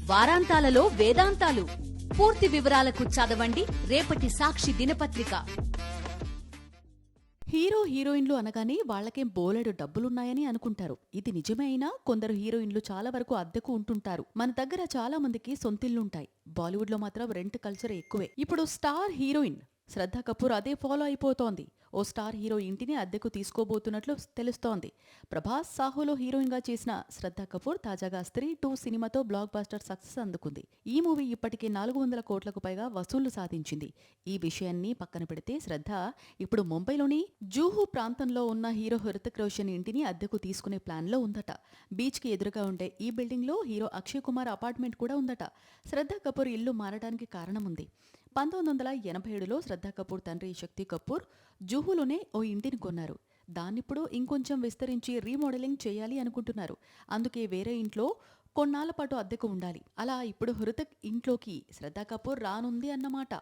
వారాంతాలలో వేదాంతాలు. పూర్తి వివరాలకు చదవండి రేపటి సాక్షి దినపత్రిక. హీరో హీరోయిన్లు అనగానే వాళ్లకేం బోలెడు డబ్బులున్నాయని అనుకుంటారు. ఇది నిజమే అయినా కొందరు హీరోయిన్లు చాలా వరకు అద్దెకు ఉంటుంటారు. మన దగ్గర చాలా మందికి సొంతిల్లుంటాయి. బాలీవుడ్ లో మాత్రం రెంట్ కల్చర్ ఎక్కువే. ఇప్పుడు స్టార్ హీరోయిన్ శ్రద్ధా కపూర్ అదే ఫాలో అయిపోతోంది. ఓ స్టార్ హీరో ఇంటిని అద్దెకు తీసుకోబోతున్నట్లు తెలుస్తోంది. ప్రభాస్ సాహోలో హీరోయిన్ గా చేసిన శ్రద్ధా కపూర్ తాజాగా స్త్రీ 2 సినిమాతో బ్లాక్ బస్టర్ సక్సెస్ అందుకుంది. ఈ మూవీ ఇప్పటికే 400 కోట్లకు పైగా వసూళ్లు సాధించింది. ఈ విషయాన్ని పక్కన పెడితే శ్రద్ధ ఇప్పుడు ముంబైలోని జూహు ప్రాంతంలో ఉన్న హీరో హృతిక్ రోషన్ ఇంటిని అద్దెకు తీసుకునే ప్లాన్ లో ఉందట. బీచ్ కి ఎదురుగా ఉండే ఈ బిల్డింగ్ లో హీరో అక్షయ్ కుమార్ అపార్ట్మెంట్ కూడా ఉందట. శ్రద్ధా కపూర్ ఇల్లు మారడానికి కారణముంది. 1987లో శ్రద్ధా కపూర్ తండ్రి శక్తి కపూర్ జూహులోనే ఓ ఇంటిని కొన్నారు. దాన్నిప్పుడు ఇంకొంచెం విస్తరించి రీమోడలింగ్ చేయాలి అనుకుంటున్నారు. అందుకే వేరే ఇంట్లో కొన్నాళ్ల పాటు అద్దెకు ఉండాలి. అలా ఇప్పుడు హృతిక్ ఇంట్లోకి శ్రద్ధా కపూర్ రానుంది అన్నమాట.